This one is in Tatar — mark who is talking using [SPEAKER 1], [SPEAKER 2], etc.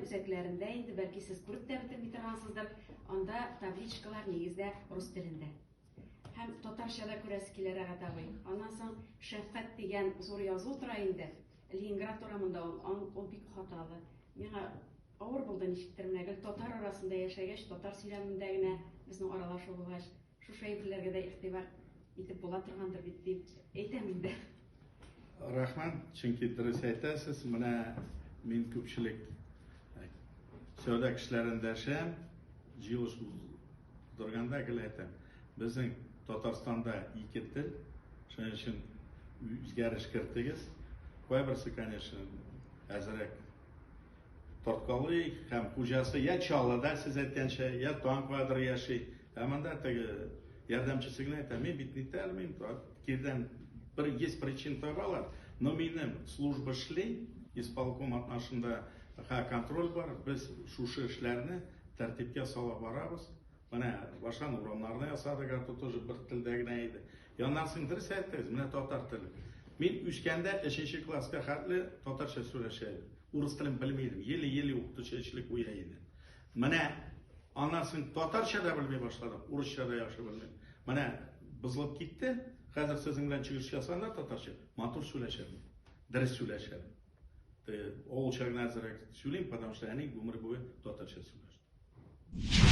[SPEAKER 1] үзәкләрендә инде бәлки сез күреп тә бетермисездер, анда табличкалар нигездә рус телендә. Һәм татарчада күрәсе килә Рәгат абый. Аннан соң шәфкать дигән зур язу тора инде. Ленинград урамында ул бик хаталы. Миңа авыр булды ничектер менә гел татар арасында яшәгәч, татар сөйләмендә генә безнең аралашу булгач, шушы әйберләргә дә игътибар итеп була торгандыр бит дип әйтәм инде.
[SPEAKER 2] Рахман, чөнки дөрес әйтәсез. Менә мин күпчелек сәүдә кешеләрен дәшәм, җыелыш торганда гел әйтәм. Безнең Татарстанда ике тел, шуның өчен үзгәреш кертегез. Кайберсе, конечно, әзрәк тарткалый һәм хуҗасы я Чаллыда сез әйткәнчә, я Танквадыр яши. Һәм анда теге ярдәмчесе генә әйтә, мин бит нитә алмыйм, кирдән есть причин табалар, но минем служба эшли, исполком атнашында контроль бар, без шушы эшләрне тәртипкә сала барабыз. Менә башан урамнарны ясадык, аты тоже бер телдә генә иде. Яннан соң дөрес әйттегез, менә татар теле. Мин үскәндә 3нче класска хәтле татарча сөйләшәм. Урыс телен белмидем, еле-еле укытучылык уя иде. Менә аннан соң татарча да белмәй башладым, урысча да яхшы белмим. Менә бызылып китте, хәзер сезнең белән чыгыш ясанда татарча матур сөйләшәм, дөрес сөйләшәм. Авылча гына әзрәк сөйлим, потому что әни гомер буе татарча сөйләште.